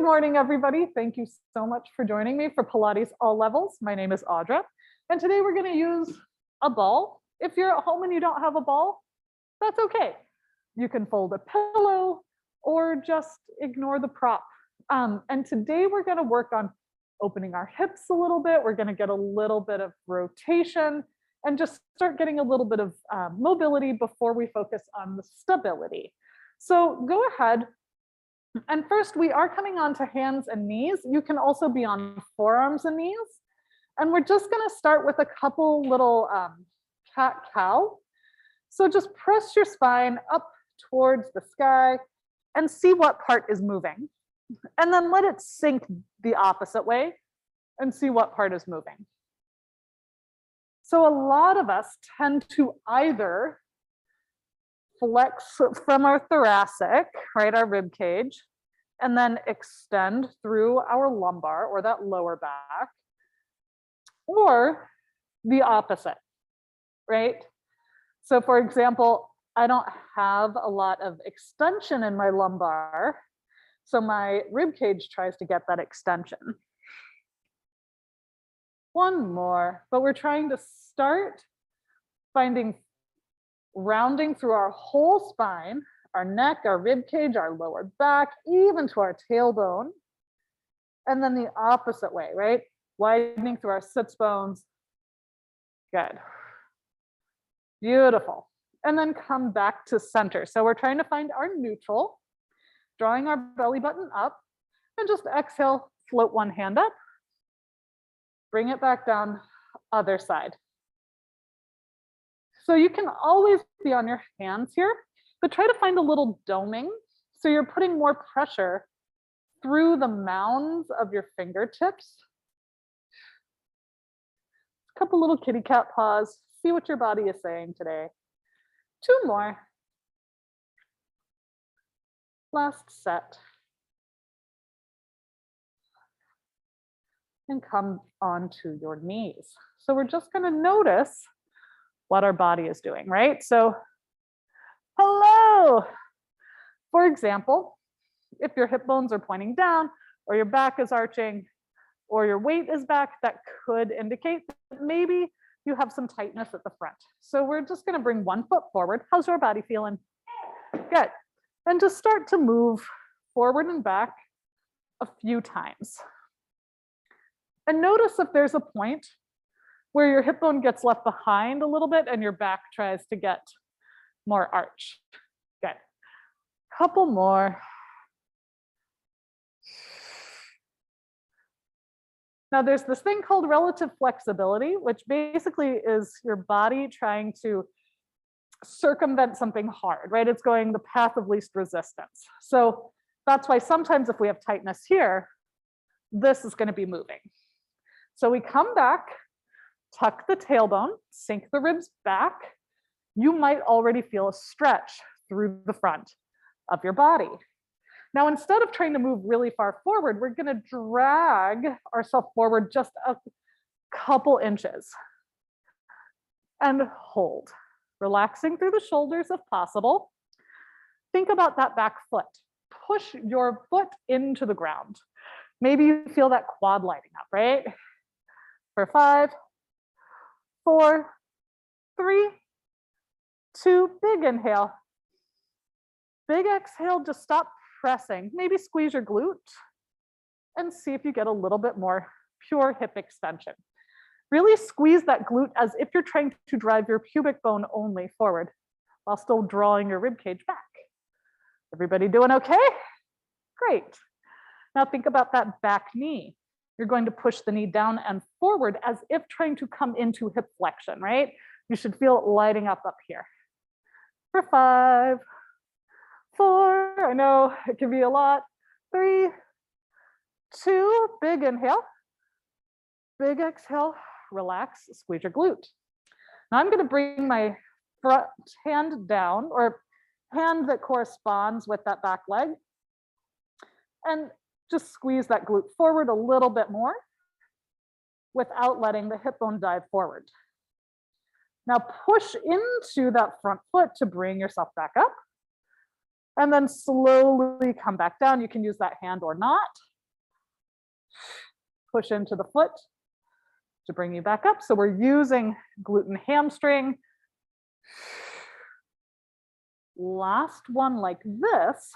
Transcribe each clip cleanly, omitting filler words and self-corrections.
Good morning, everybody. Thank you so much for joining me for Pilates All Levels. My name is Audra, and today we're going to use a ball. If you're at home and you don't have a ball, that's okay. You can fold a pillow or just ignore the prop. And today we're going to work on opening our hips a little bit. We're going to get a little bit of rotation and just start getting a little bit of mobility before we focus on the stability. So go ahead. And first, we are coming on to hands and knees. You can also be on forearms and knees. And we're just going to start with a couple little cat-cow. So just press your spine up towards the sky and see what part is moving. And then let it sink the opposite way and see what part is moving. So a lot of us tend to either flex from our thoracic, right, our rib cage, and then extend through our lumbar or that lower back, or the opposite, right? So for example, I don't have a lot of extension in my lumbar, so my rib cage tries to get that extension. One more, but we're trying to start finding rounding through our whole spine, our neck, our rib cage, our lower back, even to our tailbone. And then the opposite way, right? Widening through our sits bones. Good. Beautiful. And then come back to center. So we're trying to find our neutral, drawing our belly button up, and just exhale, float one hand up, bring it back down, other side. So you can always be on your hands here, but try to find a little doming. So you're putting more pressure through the mounds of your fingertips. A couple little kitty cat paws. See what your body is saying today. Two more. Last set. And come onto your knees. So we're just going to notice what our body is doing, right? So, hello. For example, if your hip bones are pointing down, or your back is arching, or your weight is back, that could indicate that maybe you have some tightness at the front. So we're just going to bring one foot forward. How's your body feeling? Good. And just start to move forward and back a few times. And notice if there's a point where your hip bone gets left behind a little bit and your back tries to get more arch. Good. Couple more. Now there's this thing called relative flexibility, which basically is your body trying to circumvent something hard, right? It's going the path of least resistance. So that's why sometimes if we have tightness here, this is going to be moving. So we come back, tuck the tailbone, sink the ribs back. You might already feel a stretch through the front of your body. Now, instead of trying to move really far forward, we're going to drag ourselves forward just a couple inches and hold, relaxing through the shoulders if possible. Think about that back foot. Push your foot into the ground. Maybe you feel that quad lighting up, right? For 5, 4, 3, 2, big inhale. Big exhale, just stop pressing. Maybe squeeze your glute and see if you get a little bit more pure hip extension. Really squeeze that glute as if you're trying to drive your pubic bone only forward while still drawing your rib cage back. Everybody doing okay? Great. Now think about that back knee. You're going to push the knee down and forward as if trying to come into hip flexion, right? You should feel it lighting up here. For 5, 4, I know it can be a lot. 3, 2, big inhale. Big exhale, relax, squeeze your glute. Now I'm going to bring my front hand down, or hand that corresponds with that back leg, and just squeeze that glute forward a little bit more without letting the hip bone dive forward. Now push into that front foot to bring yourself back up, and then slowly come back down. You can use that hand or not. push into the foot to bring you back up. So we're using glute and hamstring. Last one like this.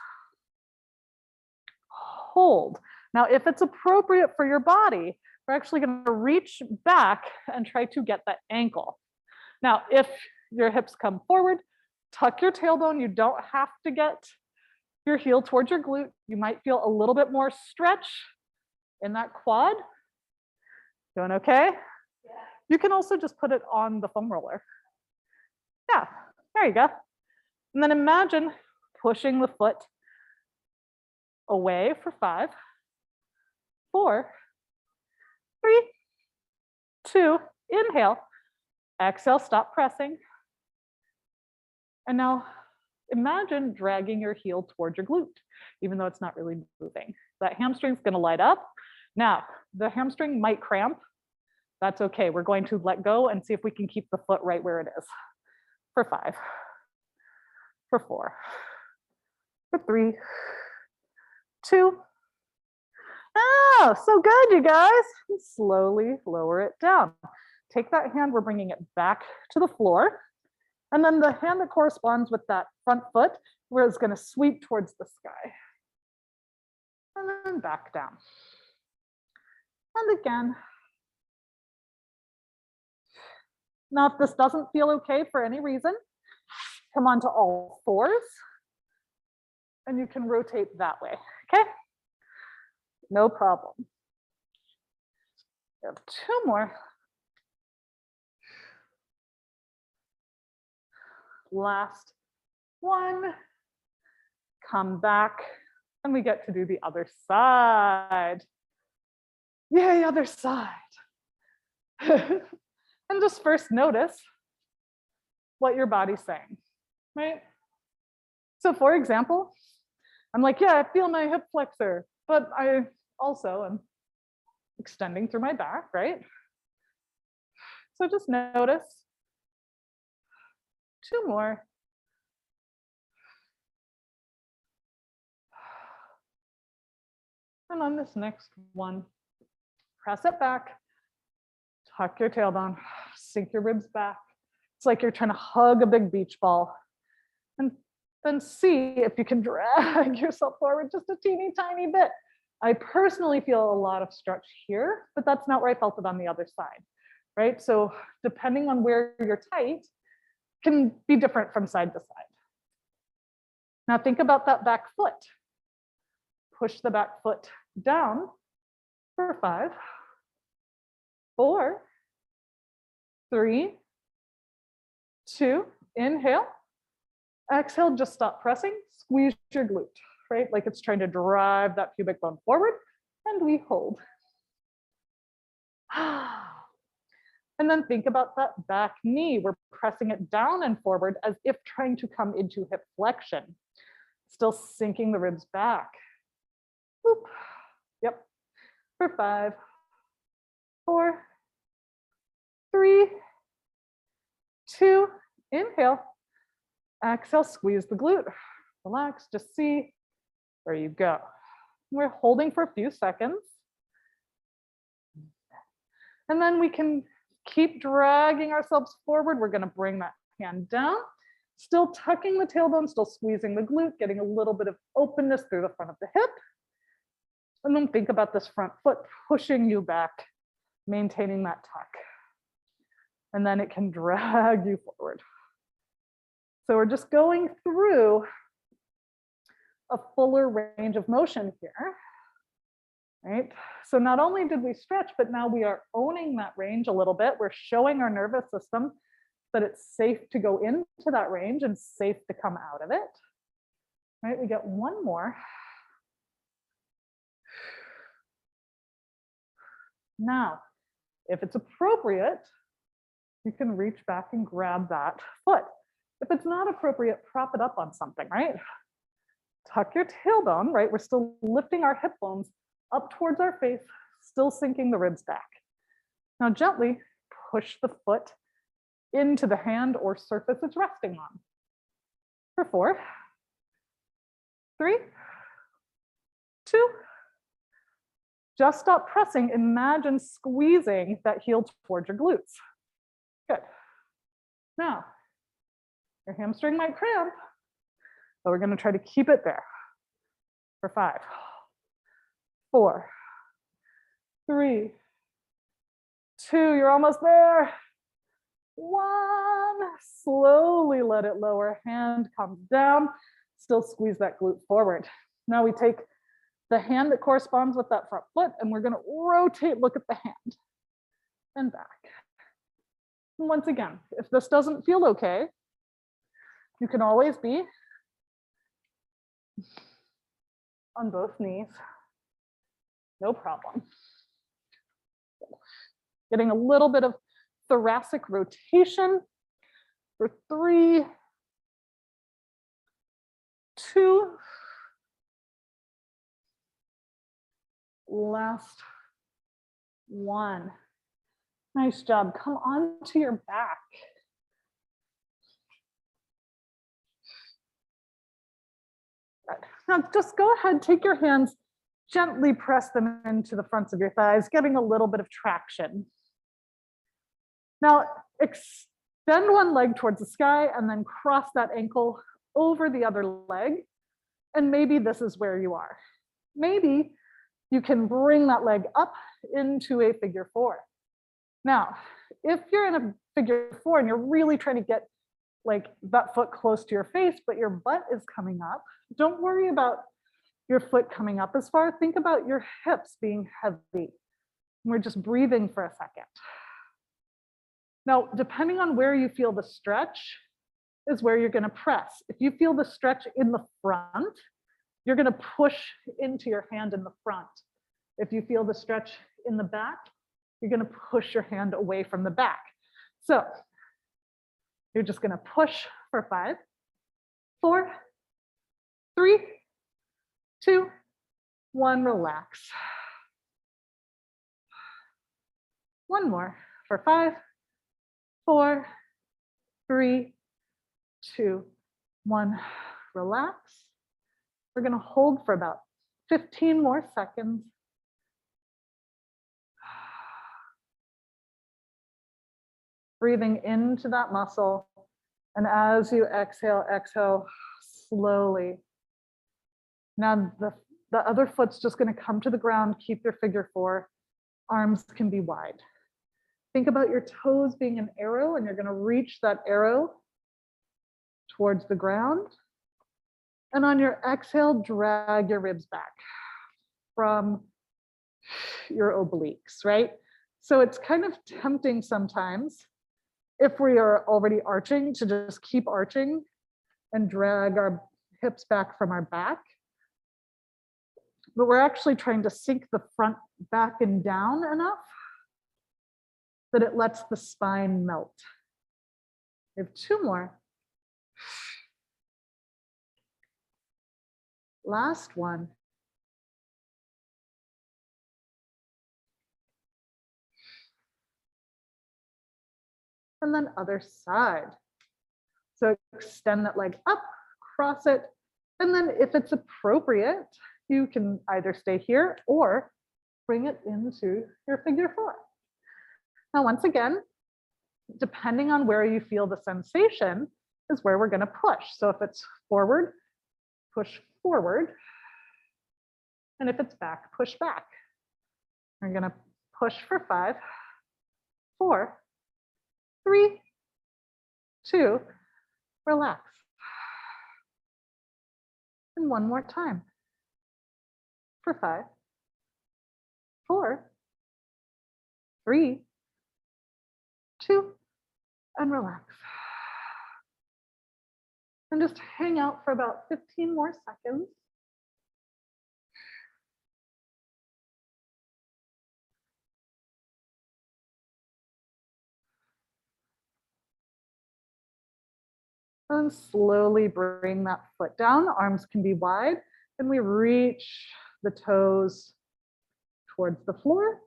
Hold. Now, if it's appropriate for your body, we're actually going to reach back and try to get that ankle. Now, if your hips come forward, tuck your tailbone. You don't have to get your heel towards your glute. You might feel a little bit more stretch in that quad. Doing okay? Yeah. You can also just put it on the foam roller. Yeah, there you go. And then imagine pushing the foot away for 5, 4, 3, 2, inhale, exhale, stop pressing. And now imagine dragging your heel towards your glute, even though it's not really moving. That hamstring's gonna light up. Now, the hamstring might cramp. That's okay. We're going to let go and see if we can keep the foot right where it is. For 5, for 4, for 3, 2. Oh, so good, you guys. Slowly lower it down. Take that hand, we're bringing it back to the floor. And then the hand that corresponds with that front foot, where it's gonna sweep towards the sky. And then back down. And again. Now, if this doesn't feel okay for any reason, come onto all 4s. And you can rotate that way, okay? No problem. We have 2 more. Last one. Come back, and we get to do the other side. Yay, other side. And just first notice what your body's saying, right? So for example, I'm like, yeah, I feel my hip flexor, but I also am extending through my back, right? So just notice. 2 more. And on this next one, press it back, tuck your tailbone, sink your ribs back. It's like you're trying to hug a big beach ball. And then see if you can drag yourself forward just a teeny tiny bit. I personally feel a lot of stretch here, but that's not where I felt it on the other side, right? So depending on where you're tight, can be different from side to side. Now think about that back foot. Push the back foot down for 5, 4, 3, 2, inhale. Exhale, just stop pressing, squeeze your glute, right? Like it's trying to drive that pubic bone forward, and we hold. And then think about that back knee. We're pressing it down and forward as if trying to come into hip flexion. Still sinking the ribs back. Boop. Yep. For 5, 4, 3, 2, inhale. Exhale, squeeze the glute. Relax, just see where you go. We're holding for a few seconds. And then we can keep dragging ourselves forward. We're gonna bring that hand down, still tucking the tailbone, still squeezing the glute, getting a little bit of openness through the front of the hip. And then think about this front foot pushing you back, maintaining that tuck. And then it can drag you forward. So we're just going through a fuller range of motion here, right? So not only did we stretch, but now we are owning that range a little bit. We're showing our nervous system that it's safe to go into that range and safe to come out of it, right? We get 1 more. Now, if it's appropriate, you can reach back and grab that foot. If it's not appropriate, prop it up on something, right? Tuck your tailbone, right? We're still lifting our hip bones up towards our face, still sinking the ribs back. Now gently push the foot into the hand or surface it's resting on. For 4, 3, 2, Just stop pressing. Imagine squeezing that heel towards your glutes. Good. Now, your hamstring might cramp, but we're going to try to keep it there for 5, 4, 3, 2, you're almost there. 1, slowly let it lower, hand comes down, still squeeze that glute forward. Now we take the hand that corresponds with that front foot and we're going to rotate, look at the hand and back. And once again, if this doesn't feel okay, you can always be on both knees, no problem. Getting a little bit of thoracic rotation for 3, 2, last 1. Nice job. Come on to your back. Good. Now just go ahead, take your hands, gently press them into the fronts of your thighs, getting a little bit of traction. Now extend one leg towards the sky and then cross that ankle over the other leg. And maybe this is where you are. Maybe you can bring that leg up into a figure 4. Now, if you're in a figure 4 and you're really trying to get like that foot close to your face, but your butt is coming up, don't worry about your foot coming up as far. Think about your hips being heavy. We're just breathing for a second. Now, depending on where you feel the stretch is where you're going to press. If you feel the stretch in the front, you're going to push into your hand in the front. If you feel the stretch in the back, you're going to push your hand away from the back. So you're just going to push for 5, 4, 3, 2, 1, relax. One more for 5, 4, 3, 2, 1, relax. We're going to hold for about 15 more seconds. Breathing into that muscle. And as you exhale, exhale slowly. Now the other foot's just going to come to the ground. Keep your figure 4. Arms can be wide. Think about your toes being an arrow, and you're going to reach that arrow towards the ground. And on your exhale, drag your ribs back from your obliques, right? So it's kind of tempting sometimes, if we are already arching, to just keep arching and drag our hips back from our back. But we're actually trying to sink the front back and down enough that it lets the spine melt. We have 2 more. Last one. And then other side. So extend that leg up, cross it, and then if it's appropriate, you can either stay here or bring it into your figure 4. Now, once again, depending on where you feel the sensation is where we're going to push. So if it's forward, push forward. And if it's back, push back. We're going to push for 5, 4, 3, 2, relax. And one more time. For 5, 4, 3, 2, and relax. And just hang out for about 15 more seconds. And slowly bring that foot down. Arms can be wide. And we reach the toes towards the floor.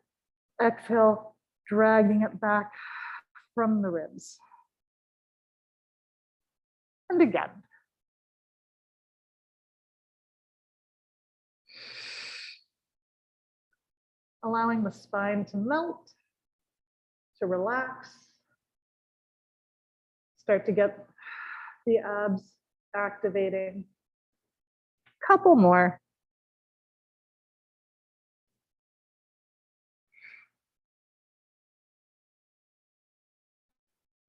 Exhale, dragging it back from the ribs. And again. allowing the spine to melt, to relax. Start to get the abs activating. Couple more.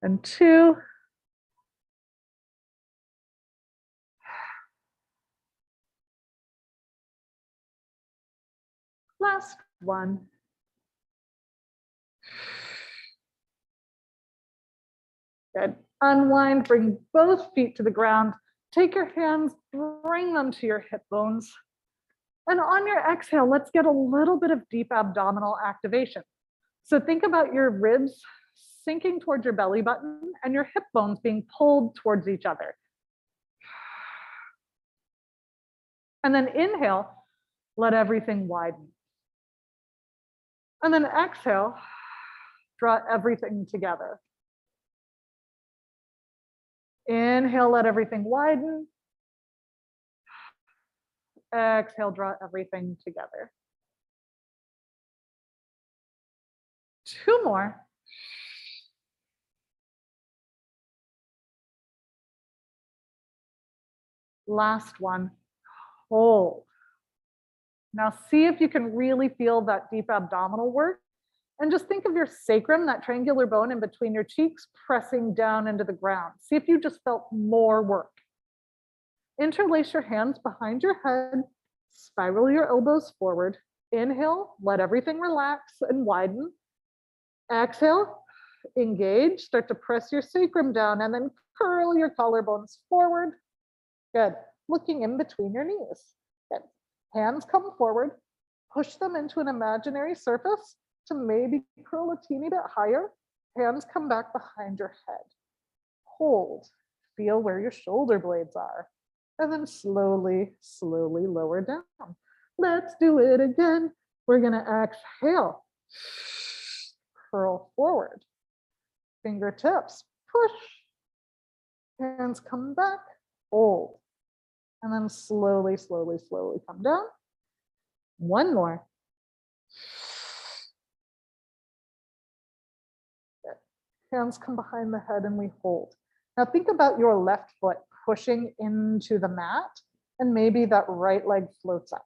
And 2. Last 1. Good. Unwind, bring both feet to the ground. Take your hands, bring them to your hip bones. And on your exhale, let's get a little bit of deep abdominal activation. So think about your ribs sinking towards your belly button and your hip bones being pulled towards each other. And then inhale, let everything widen. And then exhale, draw everything together. Inhale, let everything widen. Exhale, draw everything together. 2 more. Last one. Hold. Now see if you can really feel that deep abdominal work. And just think of your sacrum, that triangular bone in between your cheeks, pressing down into the ground. See if you just felt more work. Interlace your hands behind your head, spiral your elbows forward. Inhale, let everything relax and widen. Exhale, engage, start to press your sacrum down and then curl your collarbones forward. Good. Looking in between your knees. Good. Hands come forward, push them into an imaginary surface to maybe curl a teeny bit higher. Hands come back behind your head. Hold. Feel where your shoulder blades are. And then slowly, slowly lower down. Let's do it again. We're gonna exhale. Curl forward. Fingertips, push. Hands come back, hold. And then slowly, slowly, slowly come down. One more. Good. Hands come behind the head and we hold. Now think about your left foot pushing into the mat and maybe that right leg floats up.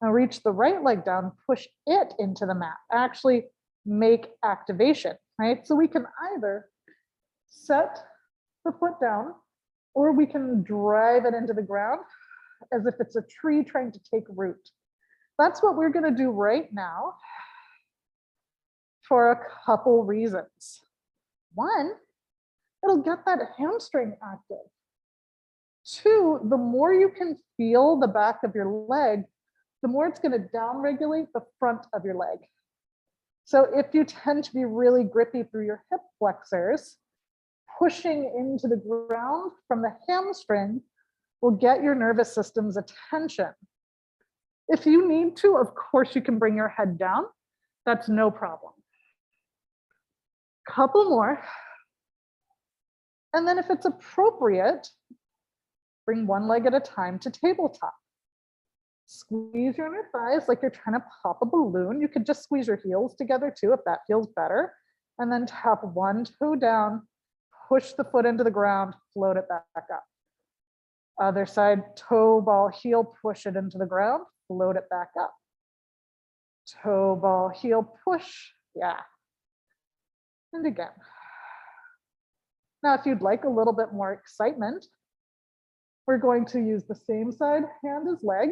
Now reach the right leg down, push it into the mat. Actually make activation, right? So we can either set the foot down or we can drive it into the ground as if it's a tree trying to take root. That's what we're gonna do right now for a couple reasons. One, it'll get that hamstring active. 2, the more you can feel the back of your leg, the more it's gonna downregulate the front of your leg. So if you tend to be really grippy through your hip flexors, pushing into the ground from the hamstring will get your nervous system's attention. If you need to, of course, you can bring your head down. That's no problem. Couple more. And then if it's appropriate, bring one leg at a time to tabletop. Squeeze your inner thighs like you're trying to pop a balloon. You could just squeeze your heels together too, if that feels better. And then tap one toe down, push the foot into the ground, float it back up. Other side, toe, ball, heel, push it into the ground, float it back up. Toe, ball, heel, push, yeah. And again. Now, if you'd like a little bit more excitement, we're going to use the same side hand as leg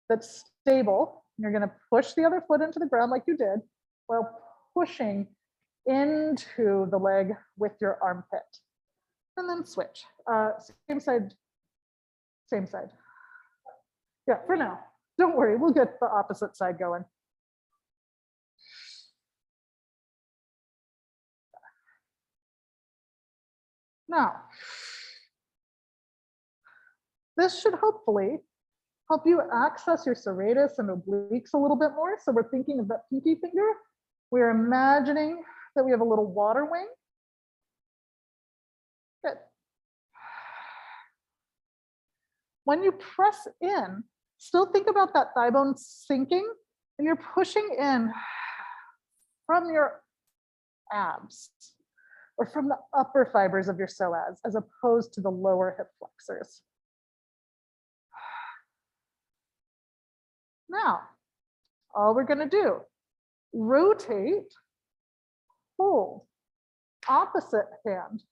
that's stable. You're gonna push the other foot into the ground like you did while pushing into the leg with your armpit. And then switch, same side, same side. Yeah, for now, don't worry, we'll get the opposite side going. Now, this should hopefully help you access your serratus and obliques a little bit more. So we're thinking of that pinky finger. We're imagining that we have a little water wing. Good. When you press in, Still think about that thigh bone sinking, and you're pushing in from your abs or from the upper fibers of your psoas as opposed to the lower hip flexors. Now, all we're going to do, rotate, hold, opposite hand,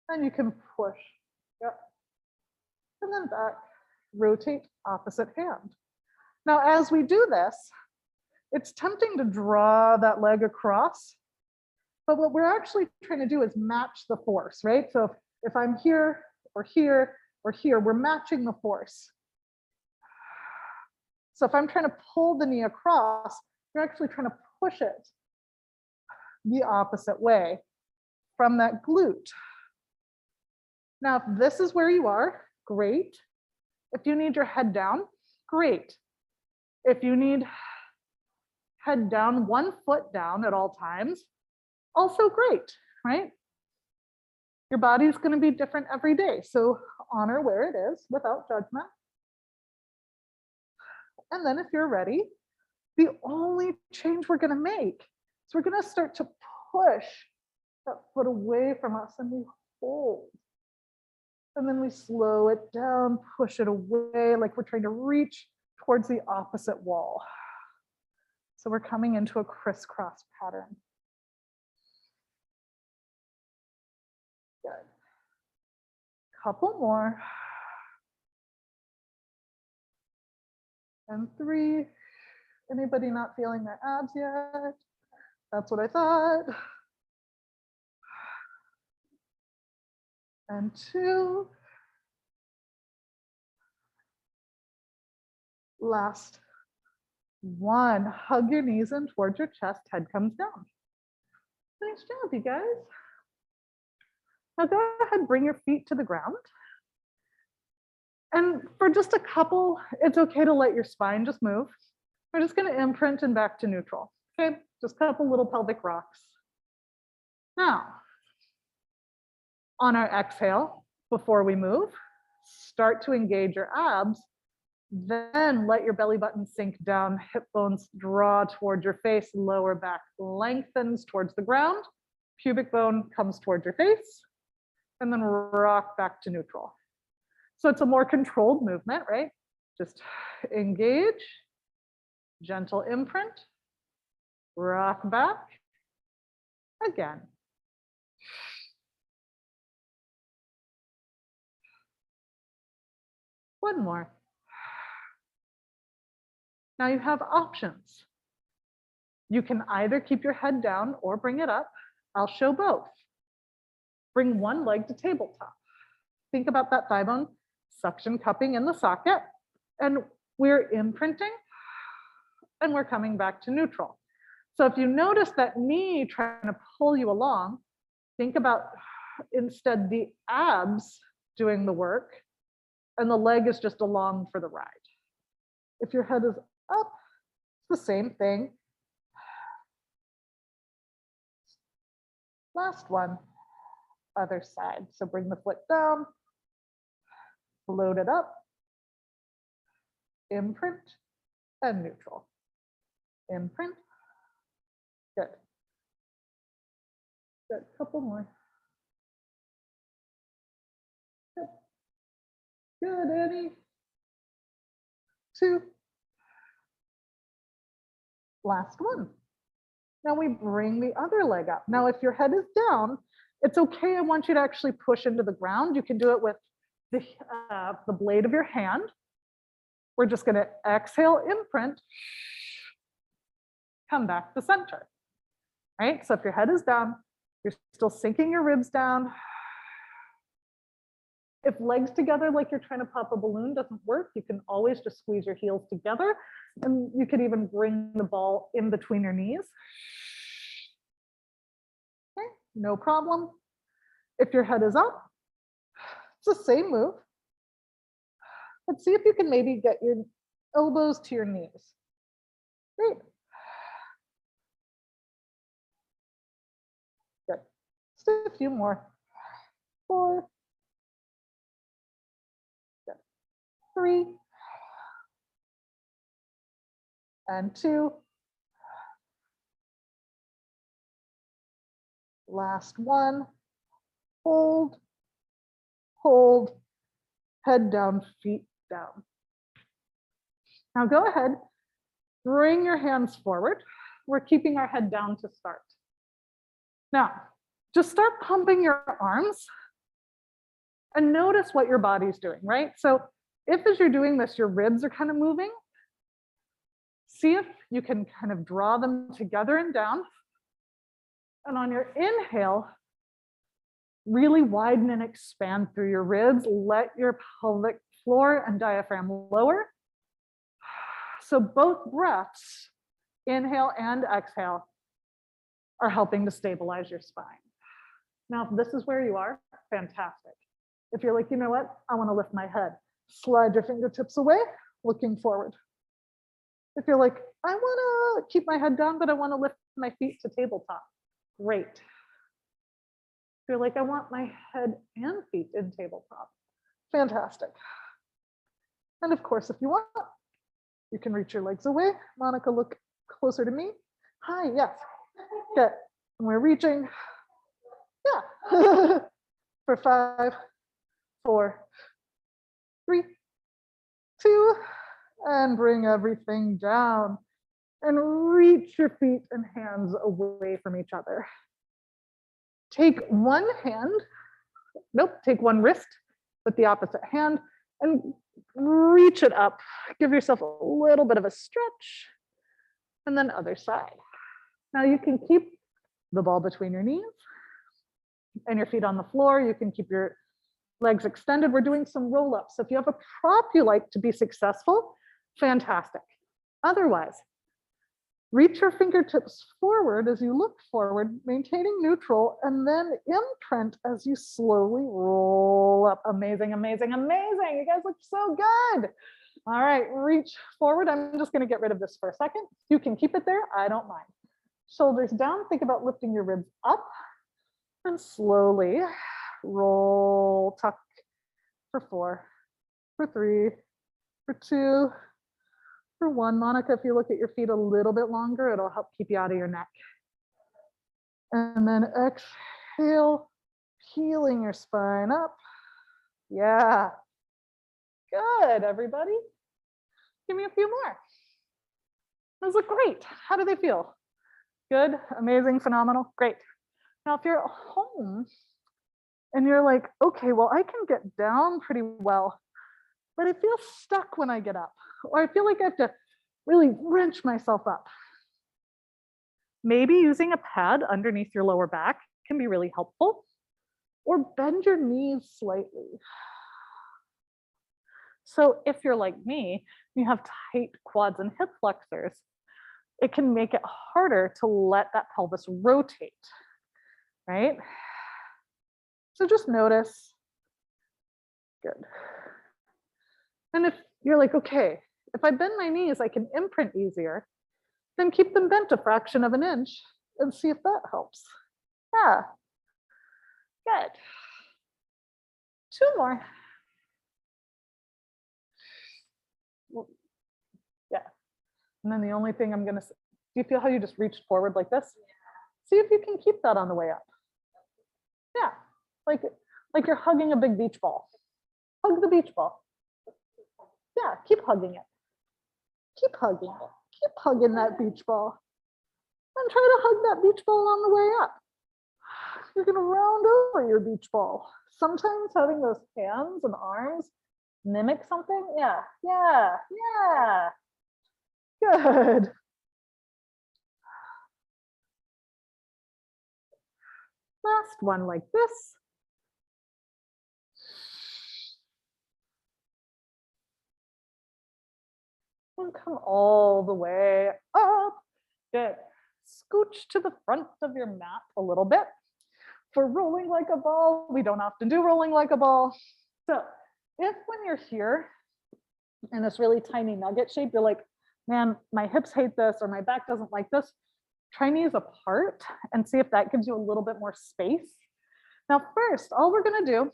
and you can push, yep, and then back, rotate, opposite hand. Now, as we do this, it's tempting to draw that leg across, but what we're actually trying to do is match the force, right? So if I'm here or here or here, we're matching the force. So if I'm trying to pull the knee across, you're actually trying to push it the opposite way from that glute. Now, if this is where you are, great. If you need your head down, great. If you need head down, 1 foot down at all times, also great, right? Your body's going to be different every day, so honor where it is without judgment. And then if you're ready, the only change we're going to make is we're going to start to push that foot away from us, and we hold. And then we slow it down, push it away, like we're trying to reach towards the opposite wall. So we're coming into a crisscross pattern. Good. Couple more. And 3. Anybody not feeling their abs yet? That's what I thought. And 2. Last 1. Hug your knees in towards your chest, head comes down. Nice job, you guys. Now go ahead, bring your feet to the ground. And for just a couple, it's okay to let your spine just move. We're just going to imprint and back to neutral. Okay, just a couple little pelvic rocks. Now, on our exhale, before we move, start to engage your abs. Then let your belly button sink down, hip bones draw towards your face, lower back lengthens towards the ground, pubic bone comes towards your face, and then rock back to neutral. So it's a more controlled movement, right? Just engage, gentle imprint, rock back, again. One more. Now you have options. You can either keep your head down or bring it up. I'll show both. Bring one leg to tabletop. Think about that thigh bone suction cupping in the socket, and we're imprinting and we're coming back to neutral. So if you notice that knee trying to pull you along, think about instead the abs doing the work and the leg is just along for the ride. If your head is up, it's the same thing. Last one, other side. So bring the foot down, float it up, imprint, and neutral. Imprint, good. Good, couple more. Good, good, Annie. 2. Last one. Now we bring the other leg up. Now, if your head is down, it's okay. I want you to actually push into the ground. You can do it with the blade of your hand. We're just going to exhale, imprint, come back to center. Right? So if your head is down, you're still sinking your ribs down. If legs together like you're trying to pop a balloon doesn't work, you can always just squeeze your heels together, and you could even bring the ball in between your knees. Okay, no problem. If your head is up, it's the same move. Let's see if you can maybe get your elbows to your knees. Great. Good. Just a few more. 4. Good. 3. and 2. Last 1. Hold, hold, head down, feet down. Now go ahead, bring your hands forward. We're keeping our head down to start. Now, just start pumping your arms and notice what your body's doing, right? So if as you're doing this, your ribs are kind of moving, see if you can kind of draw them together and down. And on your inhale, really widen and expand through your ribs. Let your pelvic floor and diaphragm lower. So both breaths, inhale and exhale, are helping to stabilize your spine. Now, if this is where you are, fantastic. If you're like, you know what, I want to lift my head, slide your fingertips away, looking forward. If you're like, I want to keep my head down, but I want to lift my feet to tabletop, great. If you're like, I want my head and feet in tabletop, fantastic. And of course, if you want, you can reach your legs away. Monica, look closer to me. Hi, yes. Good. And we're reaching. Yeah. For 5, 4, 3, 2, and bring everything down. And reach your feet and hands away from each other. Take one hand, take one wrist with the opposite hand and reach it up. Give yourself a little bit of a stretch. And then other side. Now you can keep the ball between your knees and your feet on the floor. You can keep your legs extended. We're doing some roll-ups. So if you have a prop you like to be successful, fantastic. Otherwise, reach your fingertips forward as you look forward, maintaining neutral, and then imprint as you slowly roll up. Amazing, amazing, amazing. You guys look so good. All right, reach forward. I'm just gonna get rid of this for a second. You can keep it there, I don't mind. Shoulders down, think about lifting your ribs up and slowly roll, tuck for 4, for 3, for 2, for 1. Monica, if you look at your feet a little bit longer, it'll help keep you out of your neck. And then exhale, peeling your spine up. Yeah. Good, everybody. Give me a few more. Those look great. How do they feel? Good, amazing, phenomenal, great. Now, if you're at home and you're like, okay, well, I can get down pretty well, but I feel stuck when I get up, or I feel like I have to really wrench myself up. Maybe using a pad underneath your lower back can be really helpful, or bend your knees slightly. So if you're like me, you have tight quads and hip flexors, it can make it harder to let that pelvis rotate, right? So just notice. Good. And if you're like, okay, if I bend my knees, I can imprint easier, then keep them bent a fraction of an inch and see if that helps. Yeah, good. 2 more. Yeah. And then the only thing I'm gonna, do you feel how you just reached forward like this? See if you can keep that on the way up. Yeah, like you're hugging a big beach ball. Hug the beach ball. Yeah, keep hugging it. Keep hugging it. Keep hugging that beach ball. And try to hug that beach ball on the way up. You're gonna round over your beach ball. Sometimes having those hands and arms mimic something. Yeah, yeah, yeah. Good. Last one like this. And come all the way up. Good. Scooch to the front of your mat a little bit. For rolling like a ball, we don't often do rolling like a ball. So if when you're here in this really tiny nugget shape, you're like, man, my hips hate this or my back doesn't like this, try knees apart and see if that gives you a little bit more space. Now first, all we're gonna do,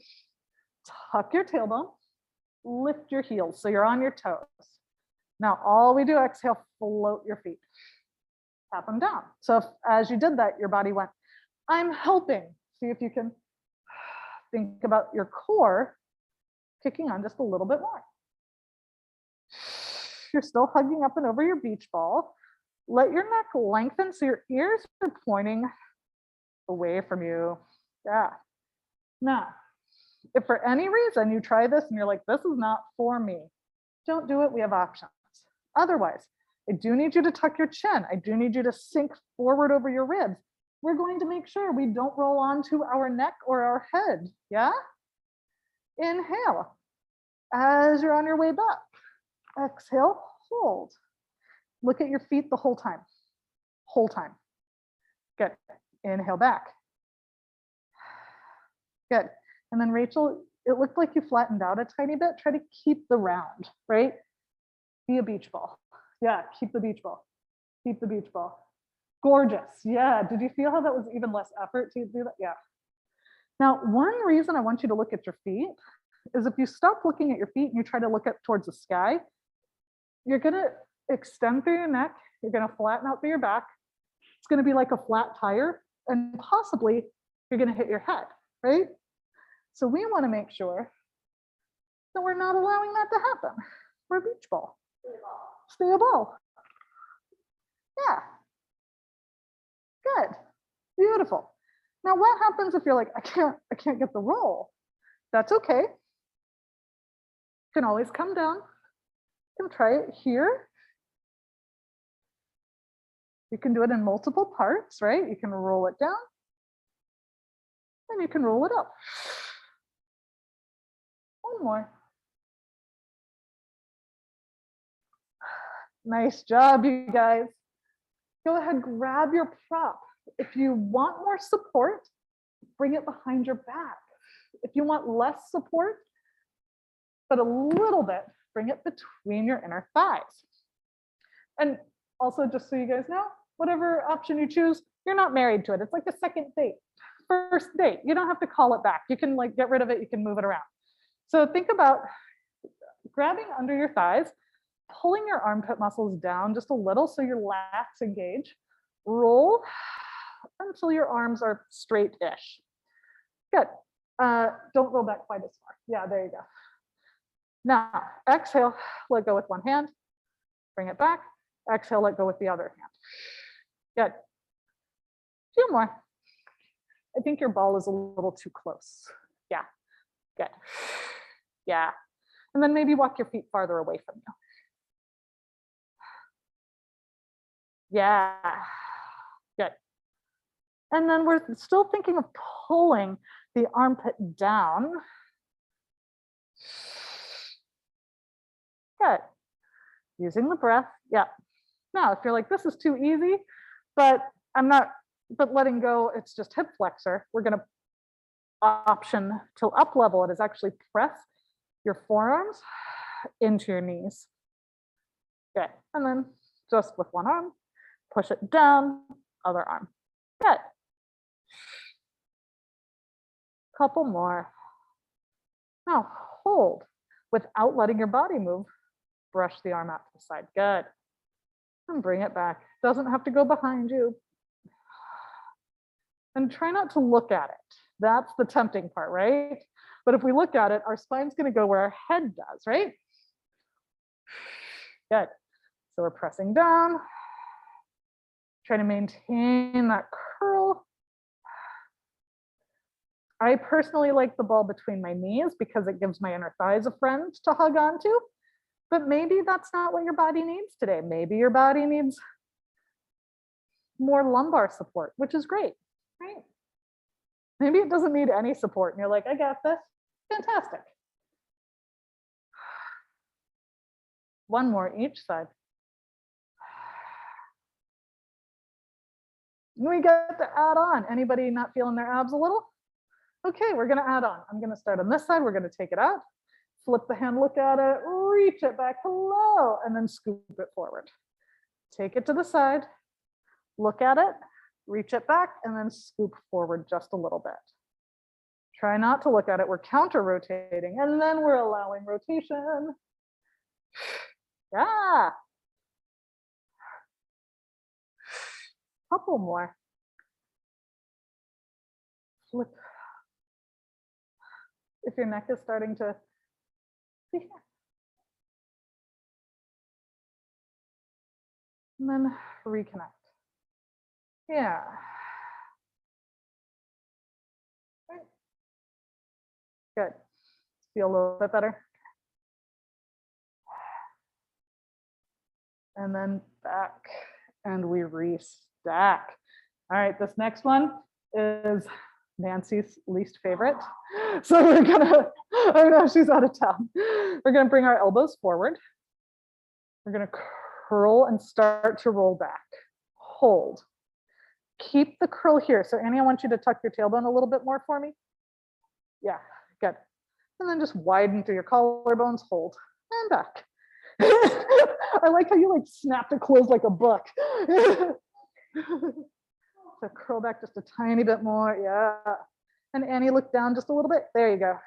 tuck your tailbone, lift your heels so you're on your toes. Now, all we do, exhale, float your feet. Tap them down. So if, as you did that, your body went, I'm helping. See if you can think about your core kicking on just a little bit more. You're still hugging up and over your beach ball. Let your neck lengthen so your ears are pointing away from you. Yeah. Now, if for any reason you try this and you're like, this is not for me, don't do it. We have options. Otherwise, I do need you to tuck your chin. I do need you to sink forward over your ribs. We're going to make sure we don't roll onto our neck or our head. Yeah? Inhale. As you're on your way back, exhale, hold. Look at your feet the whole time. Whole time. Good. Inhale back. Good. And then Rachel, it looked like you flattened out a tiny bit. Try to keep the round, right? Be a beach ball. Yeah, keep the beach ball. Keep the beach ball. Gorgeous. Yeah. Did you feel how that was even less effort to do that? Yeah. Now, one reason I want you to look at your feet is if you stop looking at your feet and you try to look up towards the sky, you're going to extend through your neck. You're going to flatten out through your back. It's going to be like a flat tire, and possibly you're going to hit your head, right? So we want to make sure that we're not allowing that to happen. We're a beach ball. Stay a ball. Yeah. Good. Beautiful. Now, what happens if you're like, I can't get the roll? That's okay. You can always come down. You can try it here. You can do it in multiple parts, right? You can roll it down and you can roll it up. One more. Nice job, you guys. Go ahead, grab your prop. If you want more support, bring it behind your back. If you want less support, but a little bit, bring it between your inner thighs. And also, just so you guys know, whatever option you choose, you're not married to it. It's like a second date, first date. You don't have to call it back. You can like get rid of it. You can move it around. So think about grabbing under your thighs, pulling your armpit muscles down just a little so your lats engage. Roll until your arms are straight-ish. Good. Don't roll back quite as far. Yeah, there you go. Now, exhale, let go with one hand. Bring it back. Exhale, let go with the other hand. Good. Two more. I think your ball is a little too close. Yeah. Good. Yeah. And then maybe walk your feet farther away from you. Yeah. Good. And then we're still thinking of pulling the armpit down. Good. Using the breath. Yeah. Now, if you're like, this is too easy, but letting go, it's just hip flexor, we're going to option to up level it is actually press your forearms into your knees. Good. And then just with one arm, push it down, other arm. Good. Couple more. Now hold without letting your body move. Brush the arm out to the side. Good. And bring it back. Doesn't have to go behind you. And try not to look at it. That's the tempting part, right? But if we look at it, our spine's going to go where our head does, right? Good. So we're pressing down. Try to maintain that curl. I personally like the ball between my knees because it gives my inner thighs a friend to hug onto. But maybe that's not what your body needs today. Maybe your body needs more lumbar support, which is great, right? Maybe it doesn't need any support and you're like, I got this. Fantastic. One more each side. We get to add on. Anybody not feeling their abs a little? Okay, we're gonna add on. I'm gonna start on this side. We're gonna take it out, flip the hand, look at it, reach it back, hello, and then scoop it forward. Take it to the side, look at it, reach it back, and then scoop forward just a little bit. Try not to look at it. We're counter rotating, and then we're allowing rotation. Yeah. Couple more. Flip. If your neck is starting to, and then reconnect. Yeah. Good. Feel a little bit better. And then back, and we restack. All right, this next one is Nancy's least favorite. So we're gonna, oh no, she's out of town. We're gonna bring our elbows forward. We're gonna curl and start to roll back. Hold. Keep the curl here. So Annie, I want you to tuck your tailbone a little bit more for me. Yeah, good. And then just widen through your collarbones, hold, and back. I like how you like snapped it closed like a book. So curl back just a tiny bit more, yeah. And Annie, look down just a little bit. There you go.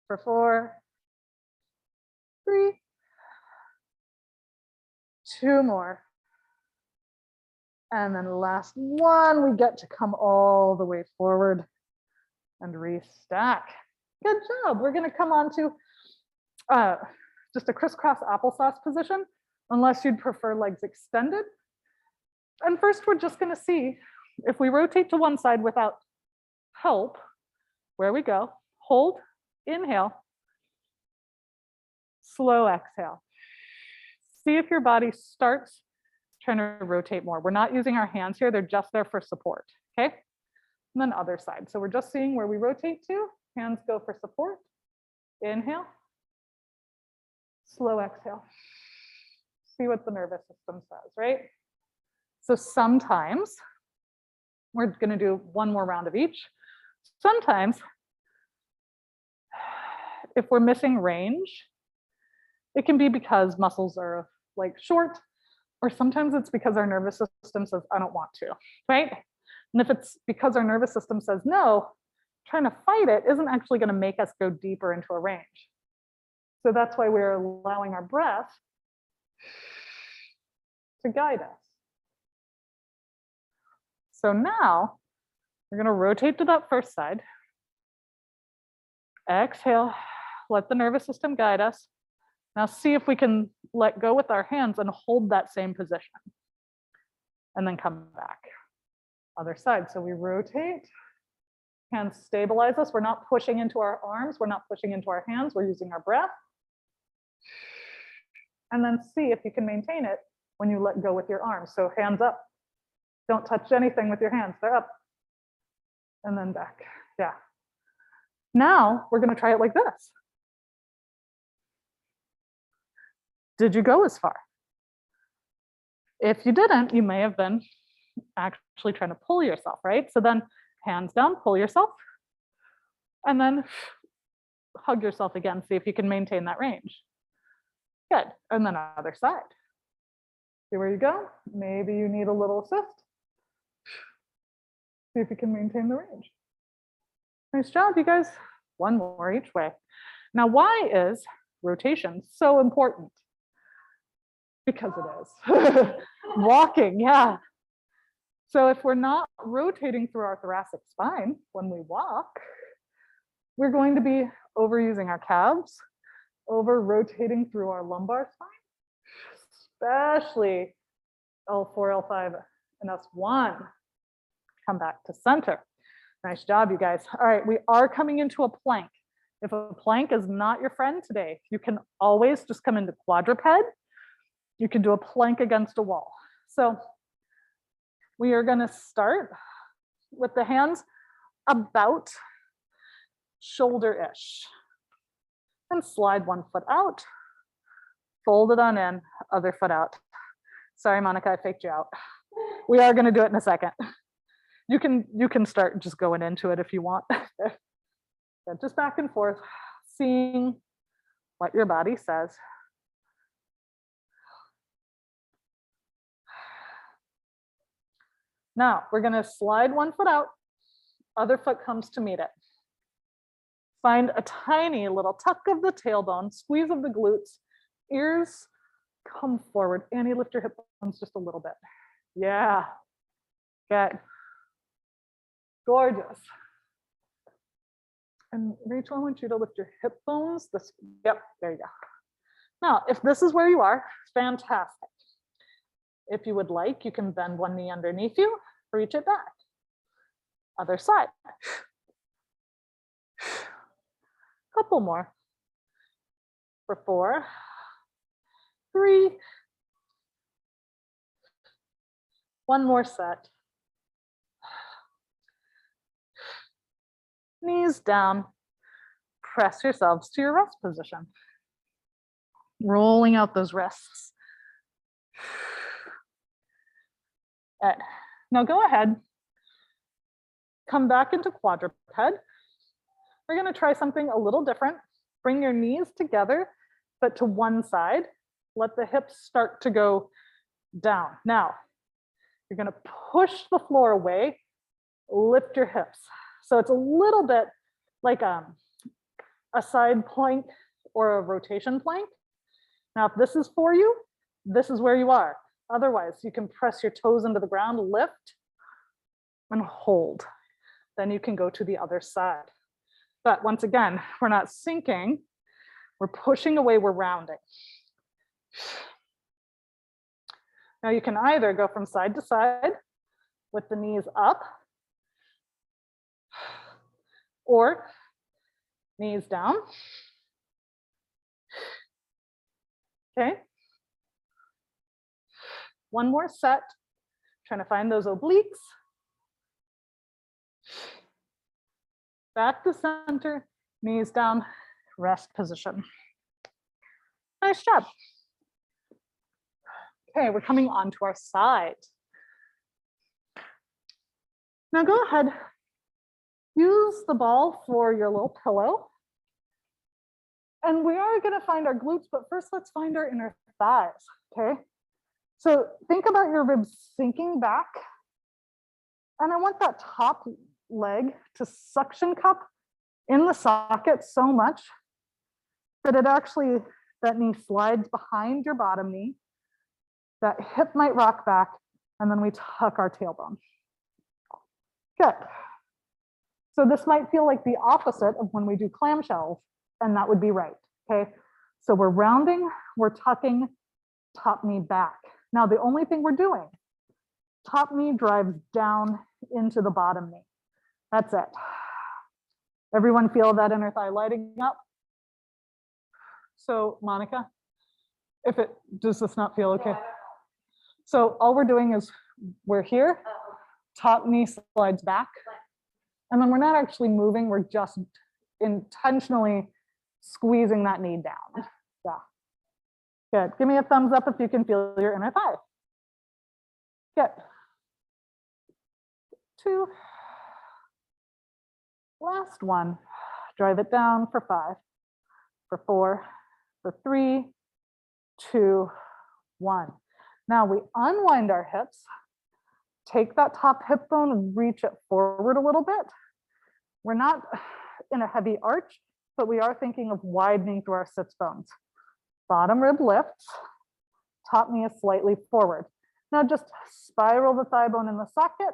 For 4, 3, 2 more. And then last one, we get to come all the way forward and restack. Good job. We're gonna come on to just a crisscross applesauce position, unless you'd prefer legs extended. And first, we're just gonna see if we rotate to one side without help, where we go. Hold, inhale, slow exhale. See if your body starts trying to rotate more. We're not using our hands here, they're just there for support, okay? And then other side. So we're just seeing where we rotate to, hands go for support. Inhale, slow exhale. See what the nervous system says, right? So sometimes we're gonna do one more round of each. Sometimes if we're missing range, it can be because muscles are like short, or sometimes it's because our nervous system says, I don't want to, right? And if it's because our nervous system says no, trying to fight it isn't actually gonna make us go deeper into a range. So that's why we're allowing our breath to guide us. So now we're gonna rotate to that first side. Exhale, let the nervous system guide us. Now see if we can let go with our hands and hold that same position. And then come back. Other side, so we rotate. Hands stabilize us. We're not pushing into our arms. We're not pushing into our hands. We're using our breath. And then see if you can maintain it when you let go with your arms. So hands up. Don't touch anything with your hands. They're up. And then back. Yeah. Now we're going to try it like this. Did you go as far? If you didn't, you may have been actually trying to pull yourself, right? So then hands down, pull yourself, and then hug yourself again. See if you can maintain that range. Good. And then other side. See where you go? Maybe you need a little assist. See if you can maintain the range. Nice job, you guys. One more each way. Now, why is rotation so important? Because it is. Walking, yeah. So if we're not rotating through our thoracic spine when we walk, we're going to be overusing our calves, over rotating through our lumbar spine, especially L4, L5, and S1. Come back to center. Nice job, you guys. All right, we are coming into a plank. If a plank is not your friend today, you can always just come into quadruped. You can do a plank against a wall. So we are going to start with the hands about shoulder-ish. And slide one foot out, fold it on in, other foot out. Sorry, Monica, I faked you out. We are going to do it in a second. You can start just going into it if you want. Just back and forth, seeing what your body says. Now we're going to slide one foot out, other foot comes to meet it. Find a tiny little tuck of the tailbone, squeeze of the glutes, Ears come forward. Annie, lift your hip bones just a little bit. Yeah. Good. Gorgeous. And Rachel, I want you to lift your hip bones. Yep, there you go. Now, if this is where you are, fantastic. If you would like, you can bend one knee underneath you, reach it back. Other side. Couple more. For 4, 3. One more set. Knees down. Press yourselves to your rest position. Rolling out those wrists. Good. Now go ahead. Come back into quadruped. We're going to try something a little different. Bring your knees together, but to one side. Let the hips start to go down. Now, you're going to push the floor away, lift your hips. So it's a little bit like a side plank or a rotation plank. Now, if this is for you, this is where you are. Otherwise, you can press your toes into the ground, lift, and hold. Then you can go to the other side. But once again, we're not sinking. We're pushing away, we're rounding. Now you can either go from side to side with the knees up, or knees down. Okay. One more set. Trying to find those obliques. Back to center, knees down, rest position. Nice job. Okay, we're coming onto our side. Now go ahead, use the ball for your little pillow. And we are gonna find our glutes, but first let's find our inner thighs, okay? So think about your ribs sinking back. And I want that top leg to suction cup in the socket so much that it actually, that knee slides behind your bottom knee, that hip might rock back, and then we tuck our tailbone. Good. So this might feel like the opposite of when we do clamshells, and that would be right, okay? So we're rounding, we're tucking, top knee back. Now the only thing we're doing, top knee drives down into the bottom knee. That's it. Everyone feel that inner thigh lighting up? So Monica, does this not feel okay? So all we're doing is we're here, top knee slides back, and then we're not actually moving, we're just intentionally squeezing that knee down. Yeah. Good. Give me a thumbs up if you can feel your inner thigh. Good. 2. Last one. Drive it down for 5, for 4, for 3, 2, 1. Now we unwind our hips, take that top hip bone, reach it forward a little bit. We're not in a heavy arch, but we are thinking of widening through our sits bones. Bottom rib lifts, top knee is slightly forward. Now just spiral the thigh bone in the socket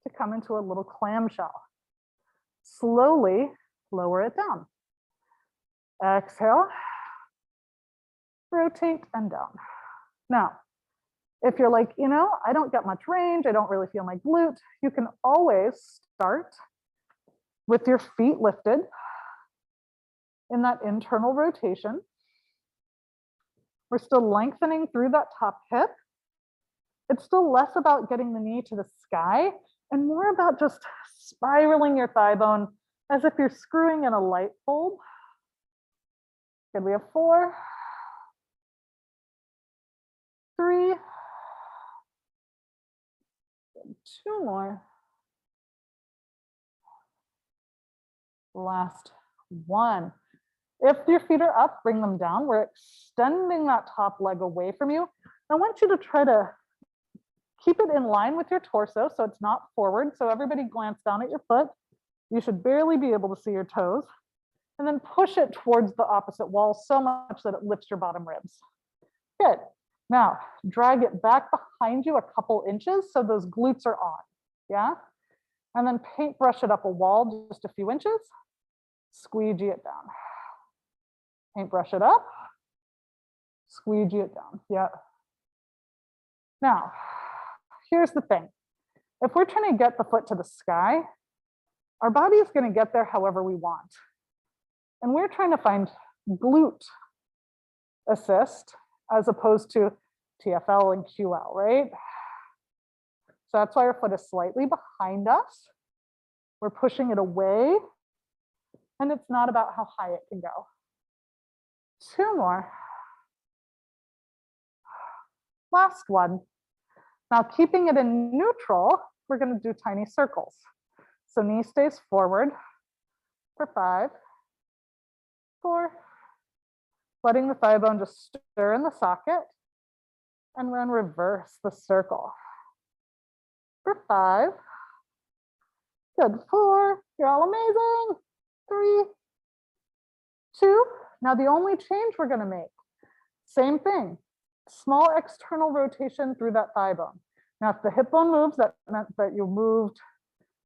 to come into a little clamshell. Slowly lower it down. Exhale, rotate and down. Now, if you're like, I don't get much range, I don't really feel my glute, you can always start with your feet lifted in that internal rotation. We're still lengthening through that top hip. It's still less about getting the knee to the sky and more about just spiraling your thigh bone as if you're screwing in a light bulb. Good, we have 4, 3, 2 more. Last 1. If your feet are up, bring them down. We're extending that top leg away from you. I want you to try to keep it in line with your torso so it's not forward. So everybody glance down at your foot. You should barely be able to see your toes. And then push it towards the opposite wall so much that it lifts your bottom ribs. Good. Now, drag it back behind you a couple inches so those glutes are on. Yeah? And then paintbrush it up a wall just a few inches. Squeegee it down. Paintbrush it up. Squeegee it down. Yeah. Now, here's the thing. If we're trying to get the foot to the sky, our body is going to get there however we want. And we're trying to find glute assist as opposed to TFL and QL, right? So that's why our foot is slightly behind us. We're pushing it away, and it's not about how high it can go. 2 more. Last one. Now, keeping it in neutral, we're going to do tiny circles. So knee stays forward for 5, 4, letting the thigh bone just stir in the socket, and then reverse the circle for 5. Good. 4. You're all amazing. 3, 2. Now the only change we're going to make, same thing, small external rotation through that thigh bone. Now if the hip bone moves, that meant that you moved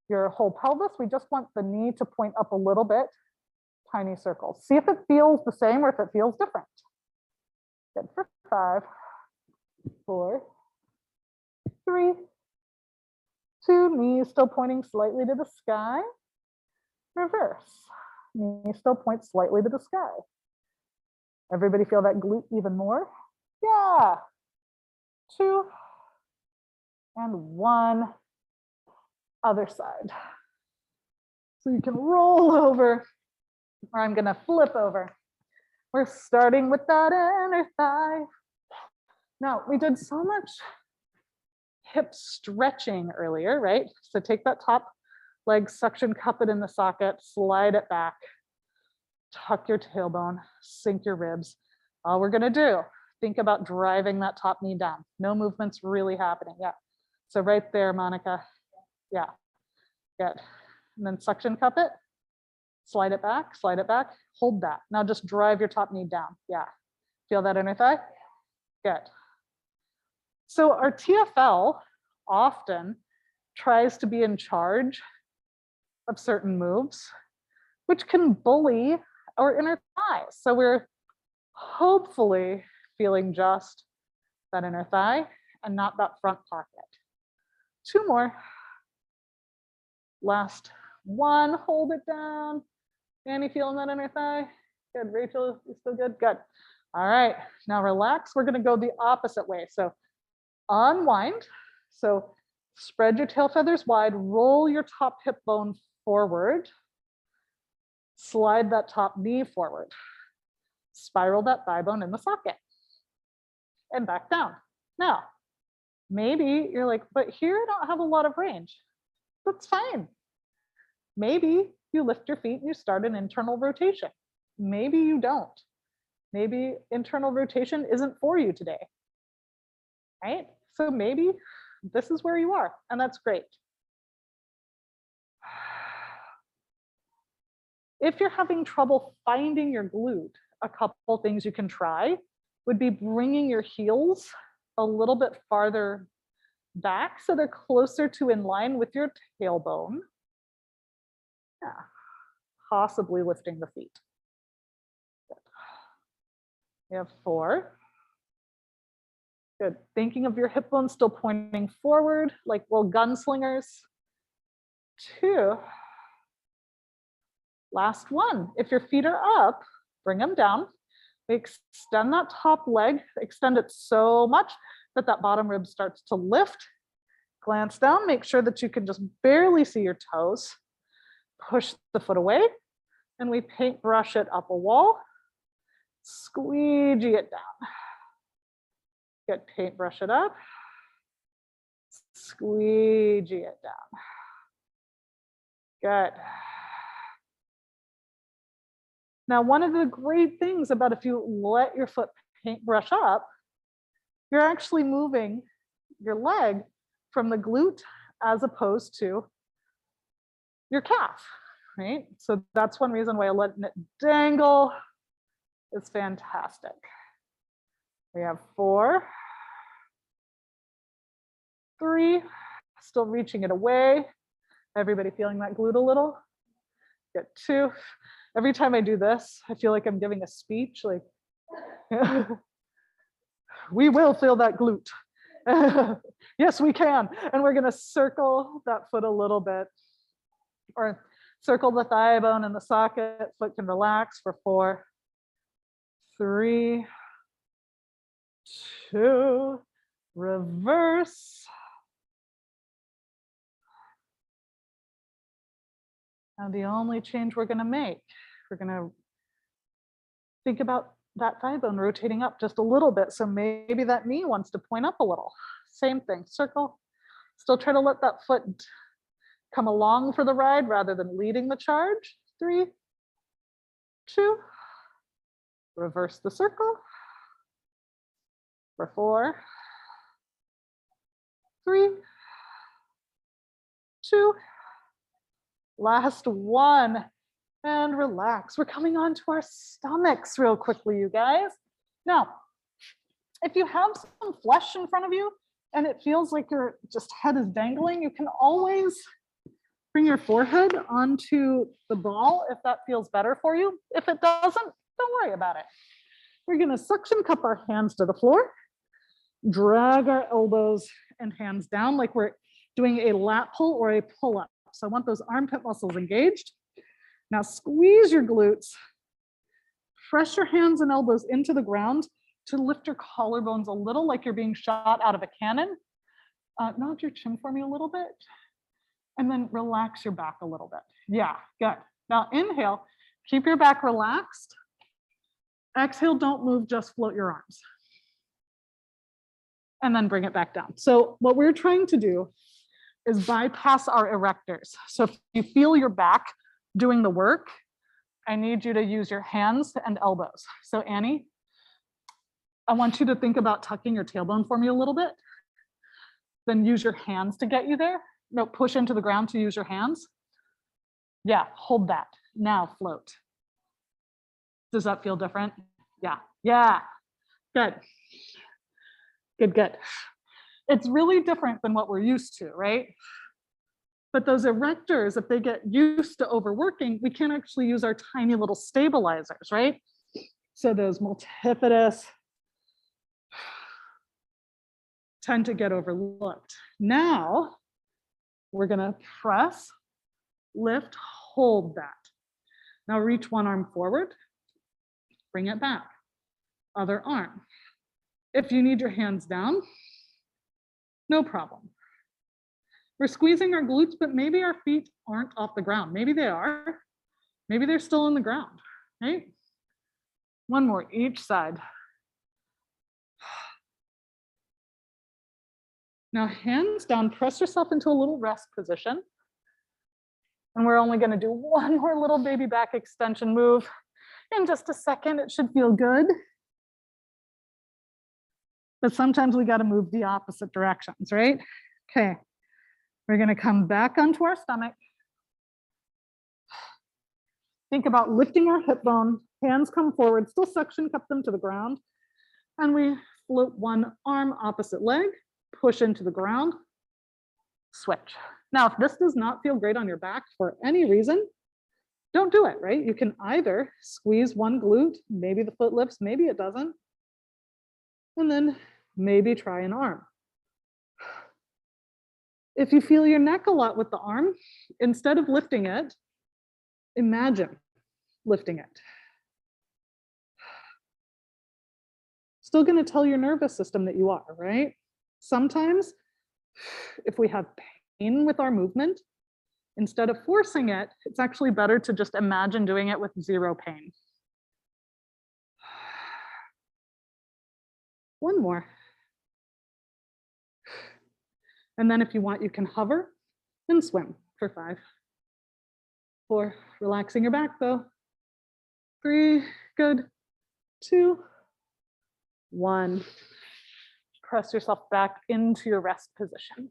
your whole pelvis. We just want the knee to point up a little bit. Tiny circles. See if it feels the same or if it feels different. Good. For 5, 4, 3, 2. Knees still pointing slightly to the sky. Reverse. Knee still points slightly to the sky. Everybody feel that glute even more? Yeah. 2 and 1. Other side. So you can roll over, or I'm going to flip over. We're starting with that inner thigh. Now, we did so much hip stretching earlier, right? So take that top leg, suction cup it in the socket, slide it back, tuck your tailbone, sink your ribs. All we're going to do, think about driving that top knee down. No movement's really happening. Yeah. So right there, Monica. Yeah. Good. And then suction cup it, slide it back, hold that. Now just drive your top knee down. Yeah. Feel that inner thigh? Good. So our TFL often tries to be in charge of certain moves, which can bully our inner thigh. So we're hopefully feeling just that inner thigh and not that front pocket. 2 more. Last one, hold it down. Annie, feeling that inner thigh? Good. Rachel, you still good? Good. All right, now relax. We're going to go the opposite way. So unwind. So spread your tail feathers wide, roll your top hip bone forward, slide that top knee forward, spiral that thigh bone in the socket, and back down. Now, maybe you're like, but here I don't have a lot of range. That's fine. Maybe you lift your feet and you start an internal rotation. Maybe you don't. Maybe internal rotation isn't for you today, right? So maybe this is where you are, and that's great. If you're having trouble finding your glute, a couple things you can try would be bringing your heels a little bit farther back so they're closer to in line with your tailbone. Yeah, possibly lifting the feet. Good. We have 4. Good. Thinking of your hip bone still pointing forward like little gunslingers. 2. Last one. If your feet are up, bring them down. Extend that top leg, extend it so much that that bottom rib starts to lift. Glance down, make sure that you can just barely see your toes. Push the foot away, and we paintbrush it up a wall. Squeegee it down. Good, paintbrush it up. Squeegee it down. Good. Now, one of the great things about if you let your foot paintbrush up, you're actually moving your leg from the glute as opposed to your calf, right? So that's one reason why letting it dangle is fantastic. We have 4, 3, still reaching it away. Everybody feeling that glute a little? Good, 2. Every time I do this, I feel like I'm giving a speech, like, we will feel that glute. Yes, we can. And we're gonna circle that foot a little bit, or circle the thigh bone in the socket, foot can relax for 4, 3, 2, reverse. Now the only change we're gonna make, we're gonna think about that thigh bone rotating up just a little bit. So maybe that knee wants to point up a little. Same thing, circle. Still try to let that foot come along for the ride rather than leading the charge. 3, 2, reverse the circle. For 4, 3, 2, last one, and relax. We're coming on to our stomachs real quickly, you guys. Now, if you have some flesh in front of you and it feels like your just head is dangling, you can always bring your forehead onto the ball if that feels better for you. If it doesn't, don't worry about it. We're gonna suction cup our hands to the floor, drag our elbows and hands down like we're doing a lat pull or a pull-up. So I want those armpit muscles engaged. Now squeeze your glutes, press your hands and elbows into the ground to lift your collarbones a little like you're being shot out of a cannon. Nod your chin for me a little bit, and then relax your back a little bit. Yeah, good. Now inhale, keep your back relaxed. Exhale, don't move, just float your arms. And then bring it back down. So what we're trying to do is bypass our erectors. So if you feel your back doing the work, I need you to use your hands and elbows. So Annie, I want you to think about tucking your tailbone for me a little bit. Then use your hands to get you there. No, push into the ground to use your hands. Yeah, hold that. Now float. Does that feel different? Yeah, yeah, good. Good, good. It's really different than what we're used to, right? But those erectors, if they get used to overworking, we can't actually use our tiny little stabilizers, right? So those multifidus tend to get overlooked. Now, we're gonna press, lift, hold that. Now reach one arm forward, bring it back. Other arm. If you need your hands down, no problem. We're squeezing our glutes, but maybe our feet aren't off the ground. Maybe they are. Maybe they're still on the ground, right? One more each side. Now hands down, press yourself into a little rest position. And we're only gonna do one more little baby back extension move. In just a second, it should feel good. But sometimes we gotta move the opposite directions, right? Okay, we're gonna come back onto our stomach. Think about lifting our hip bone, hands come forward, still suction cup them to the ground. And we float one arm opposite leg, push into the ground, switch. Now, if this does not feel great on your back for any reason, don't do it, right? You can either squeeze one glute, maybe the foot lifts, maybe it doesn't, and then maybe try an arm. If you feel your neck a lot with the arm, instead of lifting it, imagine lifting it. Still going to tell your nervous system that you are, right? Sometimes, if we have pain with our movement, instead of forcing it, it's actually better to just imagine doing it with zero pain. One more. And then if you want, you can hover and swim for 5. 4, relaxing your back though. 3, good. 2, 1. Press yourself back into your rest position.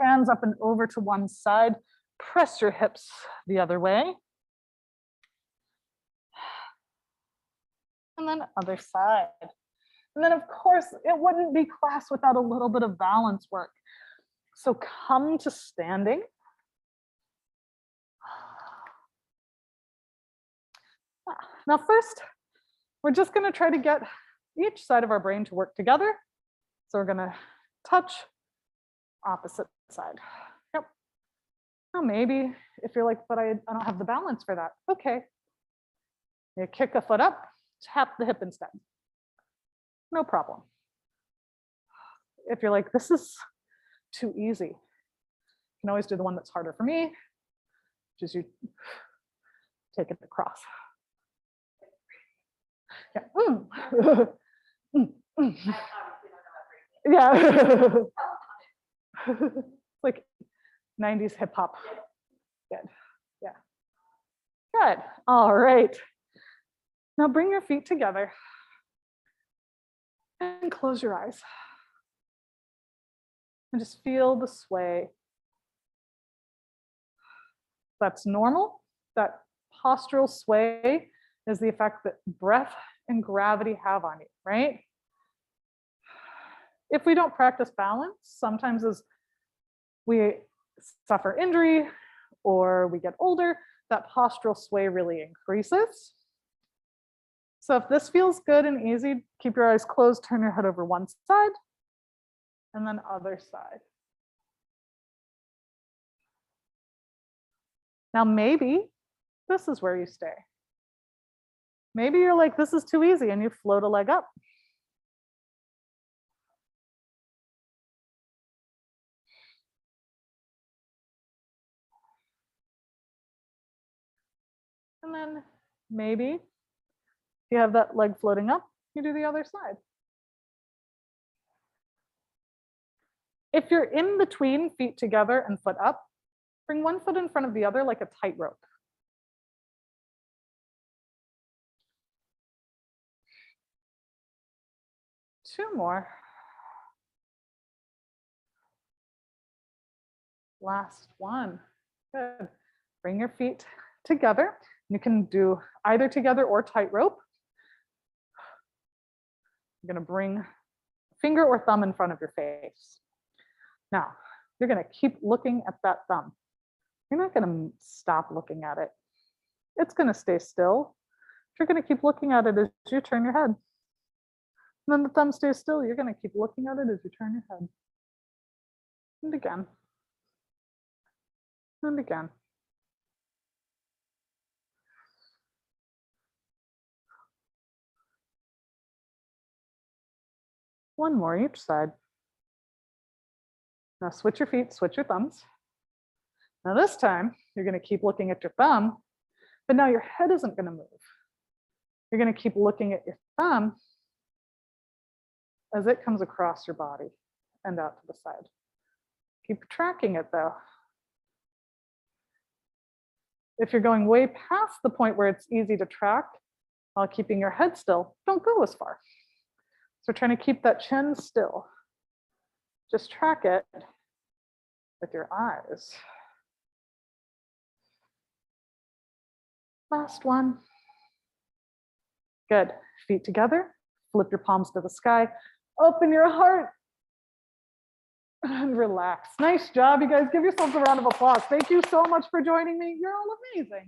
Hands up and over to one side. press your hips the other way. And then other side. And then of course, it wouldn't be class without a little bit of balance work. So come to standing. Now first, we're just gonna try to get each side of our brain to work together. So we're gonna touch opposite side. Yep. Now maybe if you're like, but I don't have the balance for that. Okay. You kick a foot up, tap the hip instead. No problem. If you're like, this is too easy, you can always do the one that's harder for me, which is you take it across. Yeah. Yeah. Like 90s hip hop. Good. Yeah. Good. All right. Now bring your feet together and close your eyes. And just feel the sway. That's normal. That postural sway is the effect that breath and gravity have on you, right? If we don't practice balance, sometimes as we suffer injury or we get older, that postural sway really increases. So if this feels good and easy, keep your eyes closed, turn your head over one side, and then other side. Now maybe this is where you stay. Maybe you're like, this is too easy, and you float a leg up. And then maybe if you have that leg floating up, you do the other side. If you're in between feet together and foot up, bring one foot in front of the other like a tightrope. Two more. Last one. Good. Bring your feet together. You can do either together or tightrope. You're going to bring finger or thumb in front of your face. Now, you're going to keep looking at that thumb. You're not going to stop looking at it. It's going to stay still. You're going to keep looking at it as you turn your head. And then the thumb stays still. You're going to keep looking at it as you turn your head. And again. And again. One more each side. Now switch your feet, switch your thumbs. Now this time, you're going to keep looking at your thumb, but now your head isn't going to move. You're going to keep looking at your thumb as it comes across your body and out to the side. Keep tracking it though. If you're going way past the point where it's easy to track while keeping your head still, don't go as far. So we're trying to keep that chin still. Just track it with your eyes. Last one. Good. Feet together. Flip your palms to the sky. Open your heart. And relax. Nice job, you guys. Give yourselves a round of applause. Thank you so much for joining me. You're all amazing.